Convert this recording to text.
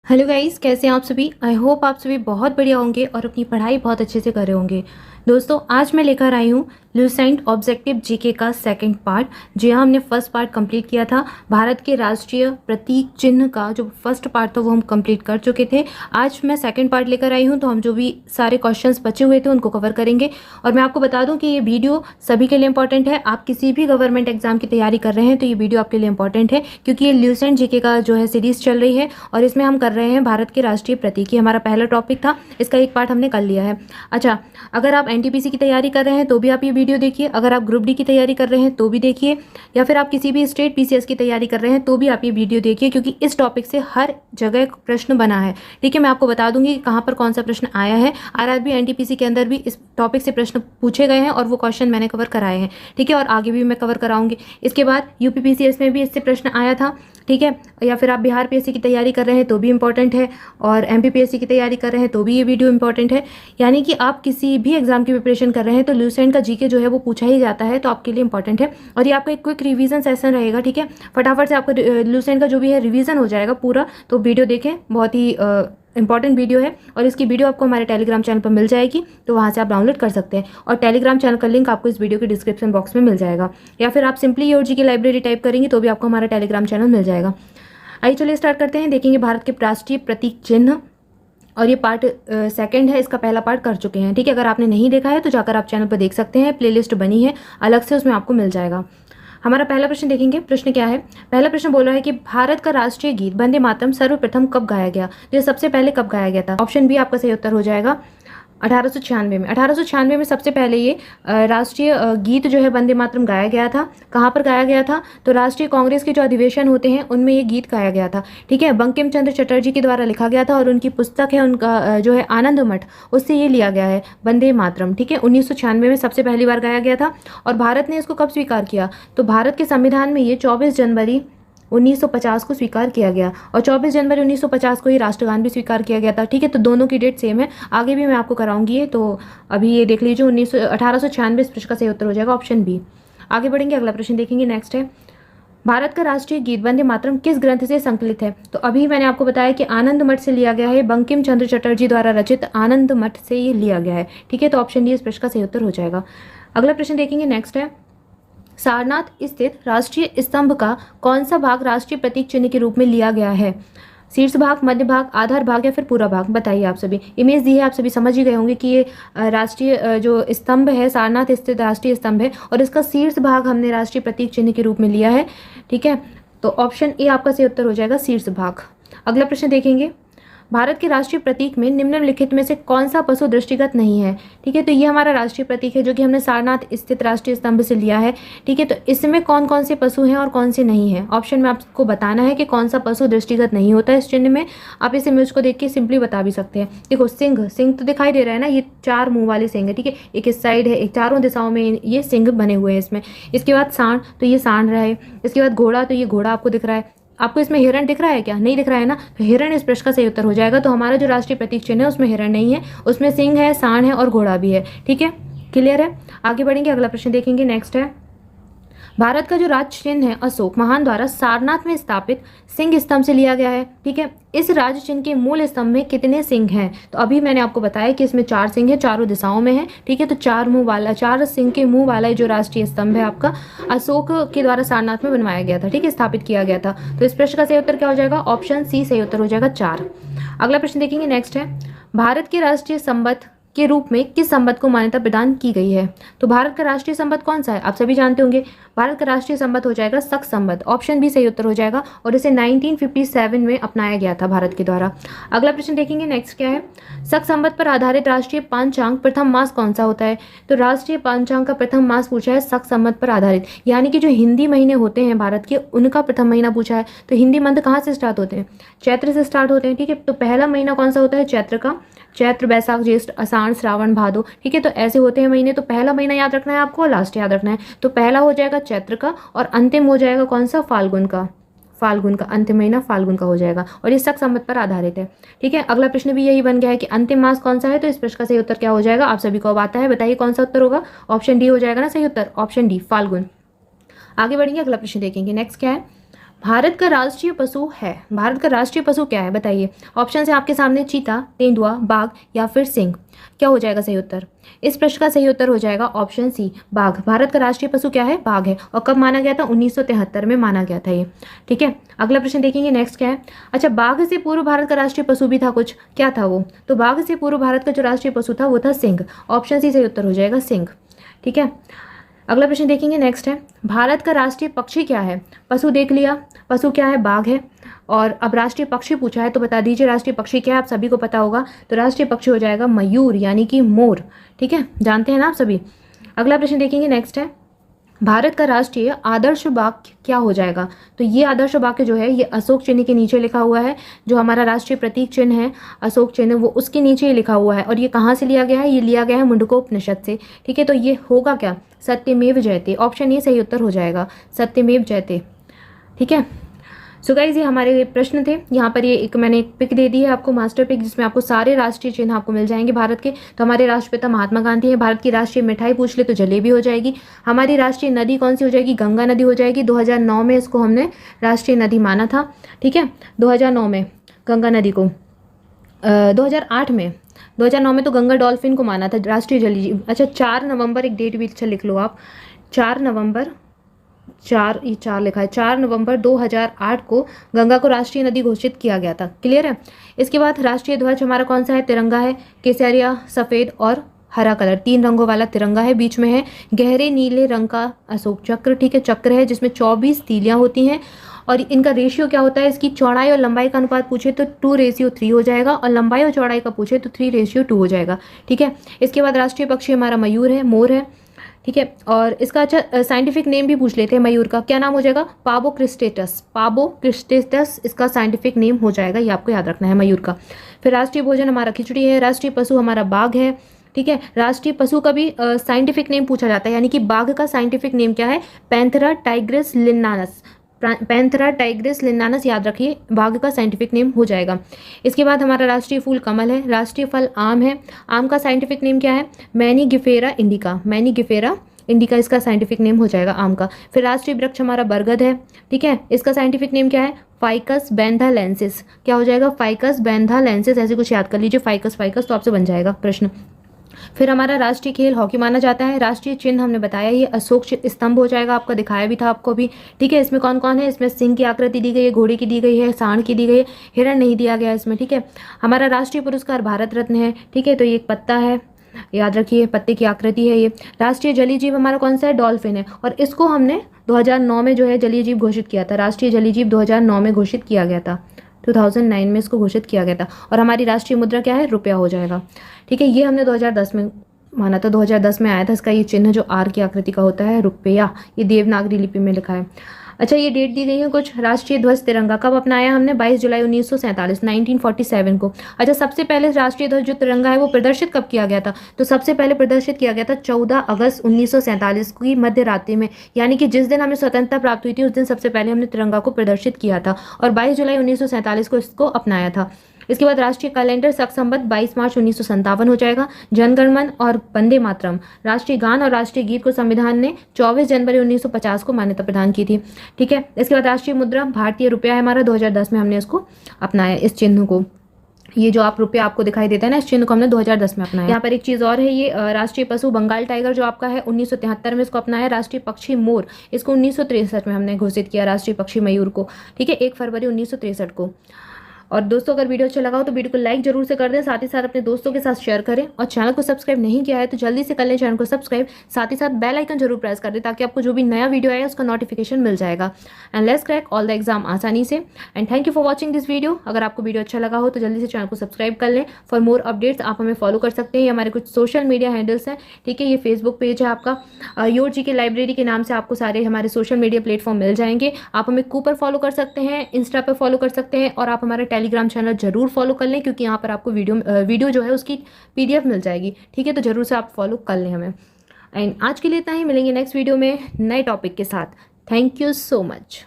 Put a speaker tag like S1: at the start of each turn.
S1: Hello guys, कैसे हैं आप सभी। आई होप आप सभी बहुत बढ़िया होंगे और अपनी पढ़ाई बहुत अच्छे से कर रहे होंगे। दोस्तों, आज मैं लेकर आई हूँ लुसेंट ऑब्जेक्टिव जीके का सेकंड पार्ट। जी हाँ, हमने फर्स्ट पार्ट कंप्लीट किया था। भारत के राष्ट्रीय प्रतीक चिन्ह का जो फर्स्ट पार्ट था वो हम कंप्लीट कर चुके थे। आज मैं सेकंड पार्ट लेकर आई हूँ, तो हम जो भी सारे क्वेश्चंस बचे हुए थे उनको कवर करेंगे। और मैं आपको बता दूं कि ये वीडियो सभी के लिए इंपॉर्टेंट है। आप किसी भी गवर्नमेंट एग्जाम की तैयारी कर रहे हैं तो ये वीडियो आपके लिए इंपॉर्टेंट है, क्योंकि ये लुसेंट जीके का जो है सीरीज चल रही है और इसमें हम कर रहे हैं भारत के राष्ट्रीय प्रतीक। ये हमारा पहला टॉपिक था, इसका एक पार्ट हमने कर लिया है। अच्छा, अगर आप एनटीपीसी की तैयारी कर रहे हैं तो भी आप ये वीडियो देखिए, अगर आप ग्रुप डी की तैयारी कर रहे हैं तो भी देखिए, या फिर आप किसी भी स्टेट पीसीएस की तैयारी कर रहे हैं तो भी आप ये वीडियो देखिए, क्योंकि इस टॉपिक से हर जगह प्रश्न बना है। ठीक है, मैं आपको बता दूंगी कि कहाँ पर कौन सा प्रश्न आया है। आरआरबी एनटीपीसी के अंदर भी इस टॉपिक से प्रश्न पूछे गए हैं और वो क्वेश्चन मैंने कवर कराए हैं। ठीक है, और आगे भी मैं कवर कराऊंगी। इसके बाद यूपीपीसीएस में भी इससे प्रश्न आया था। ठीक है, या फिर आप बिहार पीएससी की तैयारी कर रहे हैं तो भी इंपॉर्टेंट है, और एमपीपीएससी की तैयारी कर रहे हैं तो भी ये वीडियो इंपॉर्टेंट है। यानी कि आप किसी भी एग्जाम की प्रिपरेशन कर रहे हैं तो लुसेंट का जीके जो है वो पूछा ही जाता है, तो आपके लिए इंपॉर्टेंट है। और ये आपका एक क्विक रिवीजन सेशन रहेगा। ठीक है, फटाफट से आपका लुसेंट का जो भी है रिवीजन हो जाएगा पूरा। तो वीडियो देखें, बहुत ही इंपॉर्टेंट वीडियो है, और इसकी वीडियो आपको हमारे टेलीग्राम चैनल पर मिल जाएगी, तो वहाँ से आप डाउनलोड कर सकते हैं। और टेलीग्राम चैनल का लिंक आपको इस वीडियो के डिस्क्रिप्शन बॉक्स में मिल जाएगा, या फिर आप सिंपली योर जी की लाइब्रेरी टाइप करेंगे तो भी आपको हमारा टेलीग्राम चैनल मिल जाएगा। आइए चलिए स्टार्ट करते हैं। देखेंगे भारत के राष्ट्रीय प्रतीक चिन्ह, और ये पार्ट सेकंड है, इसका पहला पार्ट कर चुके हैं। ठीक है, अगर आपने नहीं देखा है तो जाकर आप चैनल पर देख सकते हैं, प्लेलिस्ट बनी है अलग से, उसमें आपको मिल जाएगा। हमारा पहला प्रश्न देखेंगे। प्रश्न क्या है? पहला प्रश्न बोल रहा है कि भारत का राष्ट्रीय गीत वंदे मातरम सर्वप्रथम कब गाया गया? जो सबसे पहले कब गाया गया था? ऑप्शन बी आपका सही उत्तर हो जाएगा 1896 में। 1896 में सबसे पहले ये राष्ट्रीय गीत जो है वंदे मातरम गाया गया था। कहाँ पर गाया गया था? तो राष्ट्रीय कांग्रेस के जो अधिवेशन होते हैं उनमें ये गीत गाया गया था। ठीक है, बंकिम चंद्र चटर्जी के द्वारा लिखा गया था, और उनकी पुस्तक है उनका जो है आनंद मठ, उससे ये लिया गया है वंदे मातरम। ठीक है, 1996 में सबसे पहली बार गाया गया था। और भारत ने इसको कब स्वीकार किया? तो भारत के संविधान में ये 24 जनवरी 1950 को स्वीकार किया गया, और 24 जनवरी 1950 को ही राष्ट्रगान भी स्वीकार किया गया था। ठीक है, तो दोनों की डेट सेम है। आगे भी मैं आपको कराऊंगी ये, तो अभी ये देख लीजिए 1896 इस प्रश्न का सही उत्तर हो जाएगा, ऑप्शन बी। आगे बढ़ेंगे, अगला प्रश्न देखेंगे। नेक्स्ट है, भारत का राष्ट्रीय गीत वंदे मातरम किस ग्रंथ से संकलित है? तो अभी मैंने आपको बताया कि आनंद मठ से लिया गया है, बंकिम चंद्र चटर्जी द्वारा रचित आनंद मठ से ये लिया गया है। ठीक है, तो ऑप्शन डी इस प्रश्न का सही उत्तर हो जाएगा। अगला प्रश्न देखेंगे। नेक्स्ट है, सारनाथ स्थित राष्ट्रीय स्तंभ का कौन सा भाग राष्ट्रीय प्रतीक चिन्ह के रूप में लिया गया है? शीर्ष भाग, मध्य भाग, आधार भाग, या फिर पूरा भाग? बताइए। आप सभी इमेज दी है, आप सभी समझ ही गए होंगे कि ये राष्ट्रीय जो स्तंभ है, सारनाथ स्थित राष्ट्रीय स्तंभ है, और इसका शीर्ष भाग हमने राष्ट्रीय प्रतीक चिन्ह के रूप में लिया है। ठीक है, तो ऑप्शन ए आपका सही उत्तर हो जाएगा, शीर्ष भाग। अगला प्रश्न देखेंगे। भारत के राष्ट्रीय प्रतीक में निम्नलिखित में से कौन सा पशु दृष्टिगत नहीं है? ठीक है, तो ये हमारा राष्ट्रीय प्रतीक है जो कि हमने सारनाथ स्थित राष्ट्रीय स्तंभ से लिया है। ठीक है, तो इसमें कौन कौन से पशु हैं और कौन से नहीं हैं? ऑप्शन में आपको बताना है कि कौन सा पशु दृष्टिगत नहीं होता है इस चिन्ह में। आप इस इमेज को देख के सिंपली बता भी सकते हैं। देखो, सिंह, सिंह तो दिखाई दे रहा है ना, ये 4 मुंह वाले सिंह है। ठीक है, एक इस साइड है, एक चारों दिशाओं में ये सिंह बने हुए हैं इसमें। इसके बाद सांड, तो ये सांड रहा है। इसके बाद घोड़ा, तो ये घोड़ा आपको दिख रहा है। आपको इसमें हिरण दिख रहा है क्या? नहीं दिख रहा है ना, तो हिरण इस प्रश्न का सही उत्तर हो जाएगा। तो हमारा जो राष्ट्रीय प्रतीक चिन्ह है उसमें हिरण नहीं है, उसमें सिंह है, सांड है और घोड़ा भी है। ठीक है, क्लियर है। आगे बढ़ेंगे, अगला प्रश्न देखेंगे। नेक्स्ट है, भारत का जो राज्य चिन्ह है अशोक महान द्वारा सारनाथ में स्थापित सिंह स्तंभ से लिया गया है। ठीक है, इस राज्य चिन्ह के मूल स्तंभ में कितने सिंह हैं? तो अभी मैंने आपको बताया कि इसमें 4 सिंह है, चारों दिशाओं में है। ठीक है, तो 4 सिंह के मुंह वाला जो राष्ट्रीय स्तंभ है आपका अशोक के द्वारा सारनाथ में बनवाया गया था। ठीक है, स्थापित किया गया था। तो इस प्रश्न का सही उत्तर क्या हो जाएगा? ऑप्शन सी सही उत्तर हो जाएगा, 4। अगला प्रश्न देखेंगे। नेक्स्ट है, भारत के राष्ट्रीय संबंध के रूप में किस संबंध को मान्यता प्रदान की गई है? तो भारत का राष्ट्रीय संबंध कौन सा है? आप सभी जानते होंगे। भारत का राष्ट्रीय संबंध हो जाएगा शक संबंध, ऑप्शन बी सही उत्तर हो जाएगा, और इसे 1957 में अपनाया गया था भारत के द्वारा। अगला प्रश्न देखेंगे। नेक्स्ट क्या है, शक संबंध पर आधारित राष्ट्रीय पांचांग प्रथम मास कौन सा होता है? तो राष्ट्रीय पांचांग का प्रथम मास पूछा है शक संबंध पर आधारित, यानी कि जो हिंदी महीने होते हैं भारत के उनका प्रथम महीना पूछा है। तो हिंदी मंथ कहाँ से स्टार्ट होते हैं? चैत्र से स्टार्ट होते हैं। ठीक है, तो पहला महीना कौन सा होता है? चैत्र का। चैत्र, बैसाख, ज्येष्ठ, आषाढ़, श्रावण, भादो। ठीक है, तो ऐसे होते हैं महीने। तो पहला महीना याद रखना है आपको, लास्ट याद रखना है। तो पहला हो जाएगा चैत्र का, और अंतिम हो जाएगा कौन सा? फाल्गुन का। फाल्गुन का अंतिम महीना फाल्गुन का हो जाएगा, और ये शक संबंध पर आधारित है। ठीक है, अगला प्रश्न भी यही बन गया है कि अंतिम मास कौन सा है? तो इस प्रश्न का सही उत्तर क्या हो जाएगा? आप सभी को अब आता है, बताइए कौन सा उत्तर होगा? ऑप्शन डी हो जाएगा ना सही उत्तर, ऑप्शन डी फाल्गुन। आगे बढ़ेंगे, अगला प्रश्न देखेंगे। नेक्स्ट क्या है, भारत का राष्ट्रीय पशु है, भारत का राष्ट्रीय पशु क्या है बताइए। ऑप्शन है आपके सामने, चीता, तेंदुआ, बाघ या फिर सिंह। क्या हो जाएगा सही उत्तर? इस प्रश्न का सही उत्तर हो जाएगा ऑप्शन सी, बाघ। भारत का राष्ट्रीय पशु क्या है? बाघ है। और कब माना गया था? 1973 में माना गया था ये। ठीक है, अगला प्रश्न देखेंगे, नेक्स्ट क्या है। अच्छा, बाघ से पूर्व भारत का राष्ट्रीय पशु भी था कुछ, क्या था वो? तो बाघ से पूर्व भारत का जो राष्ट्रीय पशु था वो था सिंह। ऑप्शन सी सही उत्तर हो जाएगा, सिंह। ठीक है, अगला प्रश्न देखेंगे, नेक्स्ट है, भारत का राष्ट्रीय पक्षी क्या है? पशु देख लिया, पशु क्या है? बाघ है। और अब राष्ट्रीय पक्षी पूछा है तो बता दीजिए राष्ट्रीय पक्षी क्या है, आप सभी को पता होगा। तो राष्ट्रीय पक्षी हो जाएगा मयूर, यानी कि मोर। ठीक है, जानते हैं ना आप सभी। अगला प्रश्न देखेंगे, नेक्स्ट है, भारत का राष्ट्रीय आदर्श बाग क्या हो जाएगा? तो ये आदर्श बाग जो है ये अशोक चिन्ह के नीचे लिखा हुआ है। जो हमारा राष्ट्रीय प्रतीक चिन्ह है अशोक चिन्ह, वो उसके नीचे ही लिखा हुआ है। और ये कहाँ से लिया गया है? ये लिया गया है मुंडकोपनिषद से। ठीक है, तो ये होगा क्या? सत्यमेव जयते। ऑप्शन ए सही उत्तर हो जाएगा, सत्यमेव जयते। ठीक है, सो गाइस ये हमारे प्रश्न थे। यहाँ पर ये एक मैंने एक पिक दे दी है आपको, मास्टर पिक, जिसमें आपको सारे राष्ट्रीय चिन्ह आपको मिल जाएंगे भारत के। तो हमारे राष्ट्रपिता महात्मा गांधी हैं। भारत की राष्ट्रीय मिठाई पूछ ले तो जलेबी हो जाएगी। हमारी राष्ट्रीय नदी कौन सी हो जाएगी? गंगा नदी हो जाएगी। 2009 में इसको हमने राष्ट्रीय नदी माना था। ठीक है, 2009 में गंगा नदी को 2009 में तो गंगा डॉल्फिन को माना था राष्ट्रीय जलीय जीव। अच्छा, 4 नवंबर, एक डेट भी अच्छा लिख लो आप, 4 नवंबर, 4 ये 4 लिखा है, 4 नवंबर 2008 को गंगा को राष्ट्रीय नदी घोषित किया गया था। क्लियर है। इसके बाद राष्ट्रीय ध्वज हमारा कौन सा है? तिरंगा है, केसरिया, सफ़ेद और हरा कलर, 3 रंगों वाला तिरंगा है। बीच में है गहरे नीले रंग का अशोक चक्र। ठीक है, चक्र है जिसमें 24 तीलियां होती हैं। और इनका रेशियो क्या होता है? इसकी चौड़ाई और लंबाई का अनुपात पूछे तो 2:3 हो जाएगा, और लंबाई और चौड़ाई का पूछे तो 3:2 हो जाएगा। ठीक है, इसके बाद राष्ट्रीय पक्षी हमारा मयूर है, मोर है। ठीक है, और इसका अच्छा साइंटिफिक नेम भी पूछ लेते हैं मयूर का, क्या नाम हो जाएगा? पाबो क्रिस्टेटस। पाबो क्रिस्टेटस इसका साइंटिफिक नेम हो जाएगा, ये आपको याद रखना है मयूर का। फिर राष्ट्रीय भोजन हमारा खिचड़ी है। राष्ट्रीय पशु हमारा बाघ है। ठीक है, राष्ट्रीय पशु का भी साइंटिफिक नेम पूछा जाता है, यानी कि बाघ का साइंटिफिक नेम क्या है? Panthera tigris Linnaeus. Panthera tigris Linnaeus याद रखिए, बाघ का साइंटिफिक नेम हो जाएगा। इसके बाद हमारा राष्ट्रीय फूल कमल है। राष्ट्रीय फल आम है। आम का साइंटिफिक नेम क्या है? मैनीगिफेरा इंडिका। मैनीगिफेरा इंडिका इसका साइंटिफिक नेम हो जाएगा आम का। फिर राष्ट्रीय वृक्ष हमारा बरगद है। ठीक है, इसका साइंटिफिक नेम क्या है? फाइकस बैंथालेंसिस। क्या हो जाएगा? फाइकस बैंथालेंसिस, ऐसे कुछ याद कर लीजिए, फाइकस फाइकस, तो आपसे बन जाएगा प्रश्न। फिर हमारा राष्ट्रीय खेल हॉकी माना जाता है। राष्ट्रीय चिन्ह हमने बताया ये अशोक स्तंभ हो जाएगा, आपका दिखाया भी था आपको भी। ठीक है, इसमें कौन कौन है? इसमें सिंह की आकृति दी गई है, घोड़े की दी गई है, सांड की दी गई है, हिरण नहीं दिया गया इसमें। ठीक है, हमारा राष्ट्रीय पुरस्कार भारत रत्न है। ठीक है, तो ये एक पत्ता है, याद रखिए, पत्ते की आकृति है ये। राष्ट्रीय जलीय जीव हमारा कौन सा है? डॉल्फिन है। और इसको हमने 2009 में जो है जलीय जीव घोषित किया था। राष्ट्रीय जलीय जीव 2009 में घोषित किया गया था, 2009 में इसको घोषित किया गया था। और हमारी राष्ट्रीय मुद्रा क्या है? रुपया हो जाएगा। ठीक है, ये हमने 2010 में माना था, 2010 में आया था इसका ये चिन्ह जो आर की आकृति का होता है, रुपया। ये देवनागरी लिपि में लिखा है। अच्छा, ये डेट दी गई है कुछ। राष्ट्रीय ध्वज तिरंगा कब अपनाया हमने? 22 जुलाई 1947, 1947 को। अच्छा, सबसे पहले राष्ट्रीय ध्वज जो तिरंगा है वो प्रदर्शित कब किया गया था? तो सबसे पहले प्रदर्शित किया गया था 14 अगस्त 1947 की मध्य रात्रि में, यानी कि जिस दिन हमें स्वतंत्रता प्राप्त हुई थी उस दिन सबसे पहले हमने तिरंगा को प्रदर्शित किया था। और 22 जुलाई 1947 को इसको अपनाया था। इसके बाद राष्ट्रीय कैलेंडर संवत 22 मार्च 1957 हो जाएगा। जनगणमन और वंदे मातरम राष्ट्रीय गान और राष्ट्रीय गीत को संविधान ने 24 जनवरी 1950 को मान्यता प्रदान की थी। ठीक है, इसके बाद राष्ट्रीय मुद्रा भारतीय रुपया है हमारा, 2010 में हमने इसको अपनाया, इस चिन्ह को। ये जो आप रुपया आपको दिखाई देता है ना, इस चिन्ह को हमने 2010 में अपनाया। यहाँ पर एक चीज़ और है, ये राष्ट्रीय पशु बंगाल टाइगर जो आपका है 1973 में इसको अपनाया। राष्ट्रीय पक्षी मोर, इसको 1963 में हमने घोषित किया। राष्ट्रीय पक्षी मयूर को, ठीक है, 1 फरवरी 1963 को। और दोस्तों अगर वीडियो अच्छा लगा हो तो वीडियो को लाइक जरूर से कर दें, साथ ही साथ अपने दोस्तों के साथ शेयर करें। और चैनल को सब्सक्राइब नहीं किया है तो जल्दी से कर लें चैनल को सब्सक्राइब, साथ ही साथ बेल आइकन जरूर प्रेस कर दें ताकि आपको जो भी नया वीडियो आए उसका नोटिफिकेशन मिल जाएगा। And let's crack all the exam आसानी से। And thank you for watching this video. अगर आपको वीडियो अच्छा लगा हो तो जल्दी से चैनल को सब्सक्राइब कर लें। फॉर मोर अपडेट्स आप हमें फॉलो कर सकते हैं, ये हमारे कुछ सोशल मीडिया हैंडल्स हैं। ठीक है, ये फेसबुक पेज है आपका योर जी के लाइब्रेरी के नाम से, आपको सारे हमारे सोशल मीडिया प्लेटफॉर्म मिल जाएंगे। आप हमें कूपर फॉलो कर सकते हैं, इंस्टा पर फॉलो कर सकते हैं, और आप हमारा टेलीग्राम चैनल जरूर फॉलो कर लें क्योंकि यहाँ पर आपको वीडियो जो है उसकी PDF मिल जाएगी। ठीक है, तो जरूर से आप फॉलो कर लें हमें। एंड आज के लिए इतना ही, मिलेंगे नेक्स्ट वीडियो में नए टॉपिक के साथ। Thank you so much.